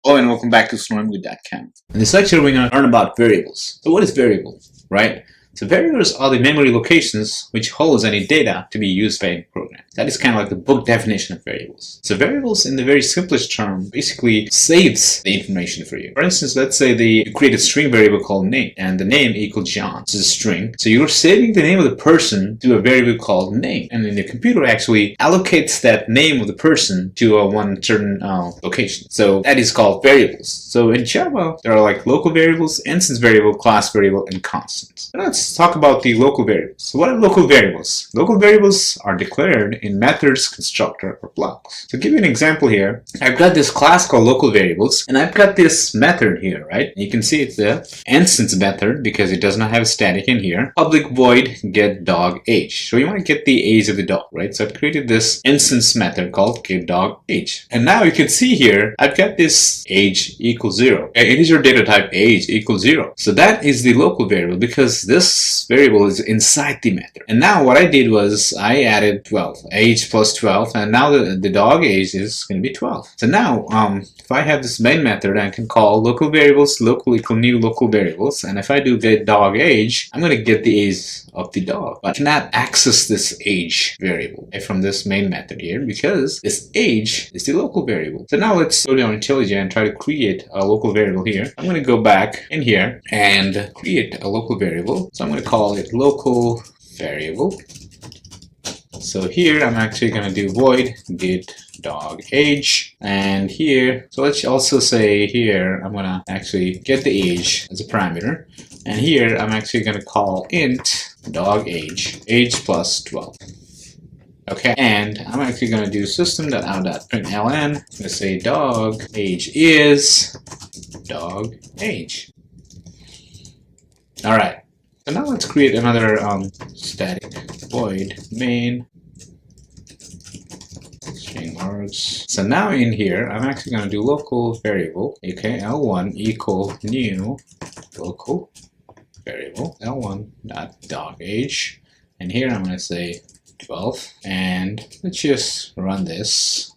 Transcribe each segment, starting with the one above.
Hello and welcome back to SnowingWith.com. In this lecture, we're going to learn about variables. So what is variable, right? So variables are the memory locations which holds any data to be used by any program. That is kind of like the book definition of variables. So variables, in the very simplest term, basically saves the information for you. For instance, let's say you create a string variable called name, and the name equals John. This is a string. So you're saving the name of the person to a variable called name, and then the computer actually allocates that name of the person to one certain location. So that is called variables. So in Java, there are like local variables, instance variable, class variable, and constants. Now let's talk about the local variables. So what are local variables? Local variables are declared in methods, constructor, or blocks. To give you an example here, I've got this class called local variables, and I've got this method here, right? You can see it's the instance method because it does not have a static in here. Public void get dog age. So you want to get the age of the dog, right? So I've created this instance method called get dog age. And now you can see here, I've got this age equals 0. Integer data type age equals 0. So that is the local variable because this variable is inside the method. And now what I did was I added 12, age plus 12, and now the dog age is going to be 12. So now if I have this main method, I can call local variables local equal new local variables, and if I do get dog age, I'm going to get the age of the dog. But I cannot access this age variable from this main method here because this age is the local variable. So now let's go down IntelliJ and try to create a local variable here. I'm going to go back in here and create a local variable. So I'm going to call it local variable. So here I'm actually going to do void get dog age, and here, so let's also say here I'm going to actually get the age as a parameter, and here I'm actually going to call int dog age plus 12. Okay, and I'm actually going to do system.out.println. I'm going to say dog age is dog age. All right. So now let's create another static void main string args. So now in here, I'm actually going to do local variable, okay, L1 equal new local variable L1 dot dog age, and here I'm going to say 12, and let's just run this.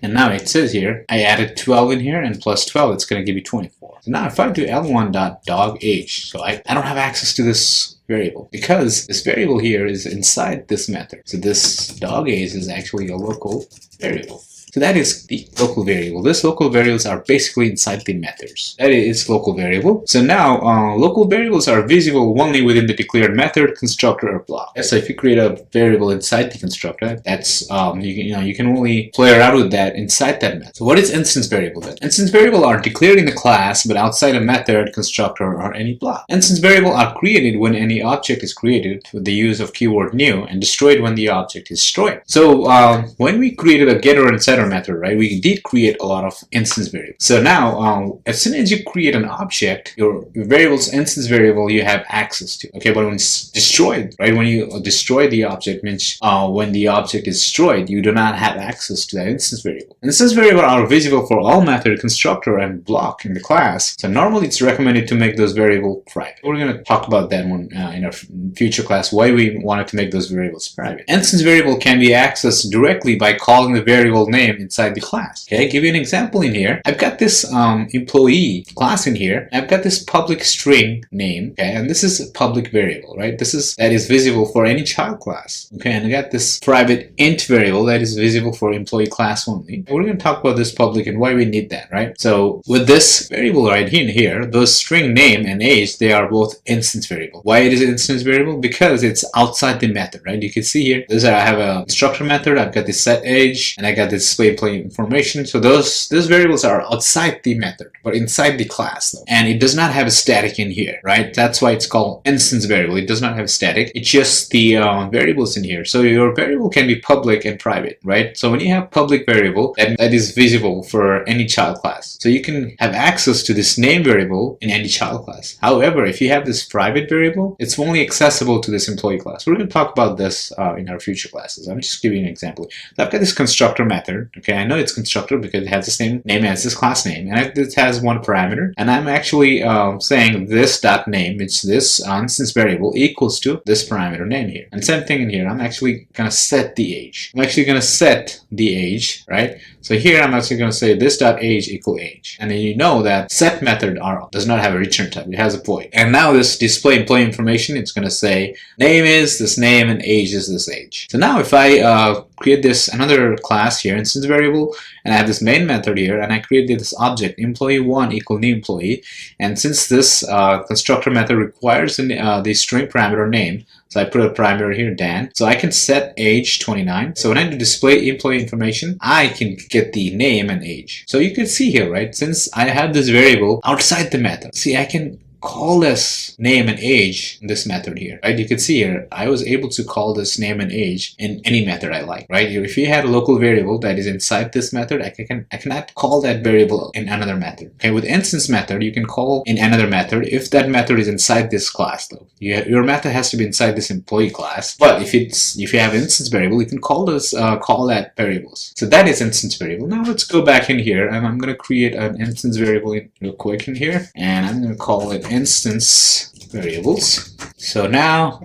And now it says here, I added 12 in here, and plus 12, it's going to give you 24. So now if I do L1.dog age, so I don't have access to this variable because this variable here is inside this method. So this dog age is actually a local variable. So that is the local variable. These local variables are basically inside the methods. That is local variable. So now local variables are visible only within the declared method, constructor, or block. So if you create a variable inside the constructor, that's you can only play around with that inside that method. So what is instance variable then? Instance variable are declared in the class but outside a method, constructor, or any block. Instance variable are created when any object is created with the use of keyword new and destroyed when the object is destroyed. So when we created a getter and setter method, right, we did create a lot of instance variables. So now as soon as you create an object, your variable's instance variable you have access to, okay, but when it's destroyed, right, when you destroy the object means when the object is destroyed, you do not have access to that instance variable. Instance variables are visible for all method, constructor, and block in the class. So normally it's recommended to make those variables private. We're going to talk about that one in our future class, why we wanted to make those variables private. Instance variable can be accessed directly by calling the variable name inside the class. Okay, I'll give you an example in here. I've got this employee class in here. I've got this public string name, okay, and this is a public variable, right? That is visible for any child class. Okay, and I got this private int variable that is visible for employee class only. And we're going to talk about this public and why we need that, right? So with this variable right in here, those string name and age, they are both instance variable. Why it is an instance variable? Because it's outside the method, right? You can see here, I have a constructor method, I've got this set age, and I got this display employee information. So those variables are outside the method, but inside the class though. And it does not have a static in here, right? That's why it's called instance variable. It does not have a static. It's just the variables in here. So your variable can be public and private, right? So when you have public variable, that is visible for any child class. So you can have access to this name variable in any child class. However, if you have this private variable, it's only accessible to this employee class. We're going to talk about this in our future classes. I'm just giving you an example. So I've got this constructor method. method. Okay, I know it's constructor because it has the same name as this class name, and it has one parameter. And I'm actually saying this dot name, which this instance variable equals to this parameter name here. And same thing in here. I'm actually gonna set the age. I'm actually gonna set the age, right? So here I'm actually going to say this dot age equal age, and then you know that set method does not have a return type; it has a void. And now this display employee information, it's going to say name is this name and age is this age. So now if I create this another class here, instance variable, and I have this main method here, and I created this object employee1 equal new employee, and since this constructor method requires the string parameter name, so I put a parameter here, Dan. So I can set age 29. So when I do display employee information, I can get the name and age. So you can see here, right? Since I have this variable outside the method, see, I can call this name and age in this method here, right? You can see here, I was able to call this name and age in any method I like, right? If you had a local variable that is inside this method, I cannot call that variable in another method. Okay, with instance method, you can call in another method if that method is inside this class though. Your method has to be inside this employee class, but if you have instance variable, you can call that variables. So that is instance variable. Now let's go back in here, and I'm going to create an instance variable real quick in here, and I'm going to call it instance variables. So now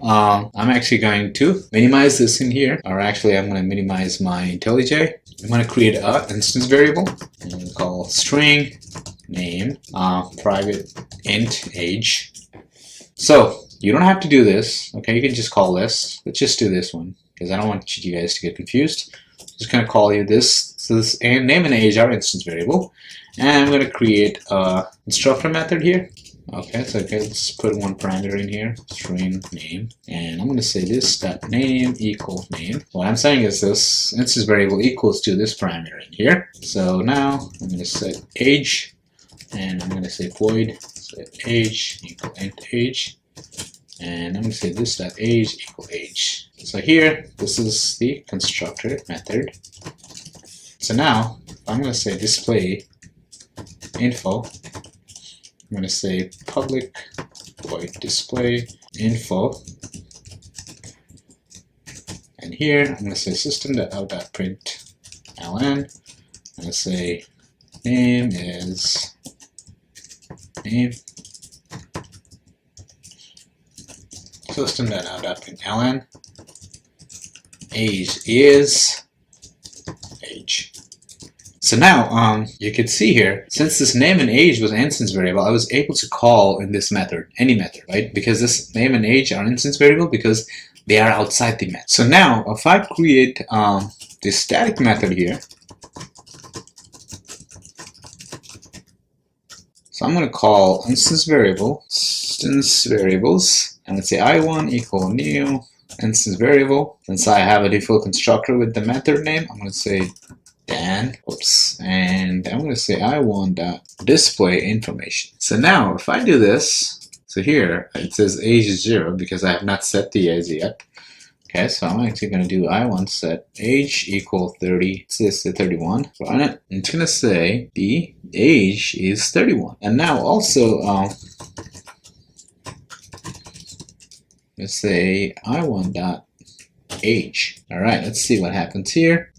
I'm actually going to minimize this in here, or actually I'm going to minimize my IntelliJ. I'm going to create an instance variable. I'm going to call string name private int age. So you don't have to do this. Okay, you can just call this. Let's just do this one because I don't want you guys to get confused. I'm just going to call you this. So this name and age are instance variable, and I'm going to create a constructor method here. Okay, let's put one parameter in here, string name, and I'm going to say this dot name equal name. What I'm saying is this instance variable equals to this parameter in here. So now I'm going to set age, and I'm going to say void set age equal int age, and I'm going to say this dot age equal age. So here, this is the constructor method. So now I'm going to say display info. I'm going to say public void display info, and here I'm going to say system.out.println. I'm going to say name is name, system.out.println, age is age. So now, you can see here, since this name and age was an instance variable, I was able to call in this method, any method, right? Because this name and age are instance variable because they are outside the method. So now, if I create this static method here, so I'm going to call instance variables, and let's say I1 equal new instance variable. Since I have a default constructor with the method name, I'm going to say Dan, and I'm going to say I1.display information. So now if I do this, so here it says age is 0 because I have not set the age yet. Okay, so I'm actually going to do I1 set age equal 30, it's 31. Run it, and it's going to say the age is 31. And now also, let's say I1.age. All right, let's see what happens here.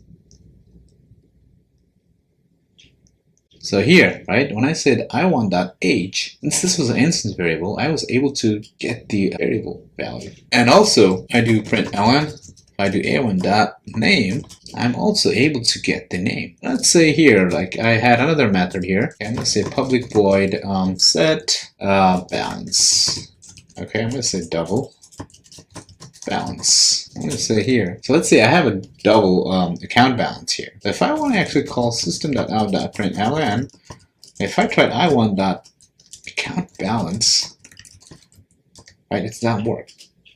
So here, right, when I said I1.age, since this was an instance variable, I was able to get the variable value. And also, I do println, if I do A1.name, I'm also able to get the name. Let's say here, like I had another method here. Okay, I'm going to say public void set balance. Okay, I'm going to say double balance. I'm going to say here. So let's say I have a double account balance here. So if I want to actually call system.out.println, if I tried I1.account balance, right, it doesn't work.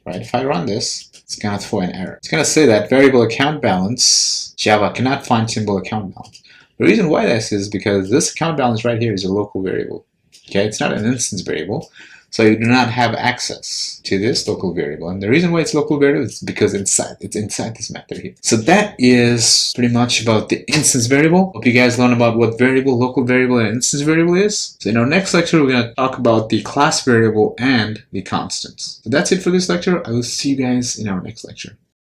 Right? If I run this, it's going to throw an error. It's going to say that variable account balance, Java cannot find symbol account balance. The reason why this is because this account balance right here is a local variable. Okay, it's not an instance variable. So you do not have access to this local variable. And the reason why it's local variable is because it's inside this method here. So that is pretty much about the instance variable. Hope you guys learn about what variable, local variable, and instance variable is. So in our next lecture, we're going to talk about the class variable and the constants. So that's it for this lecture. I will see you guys in our next lecture.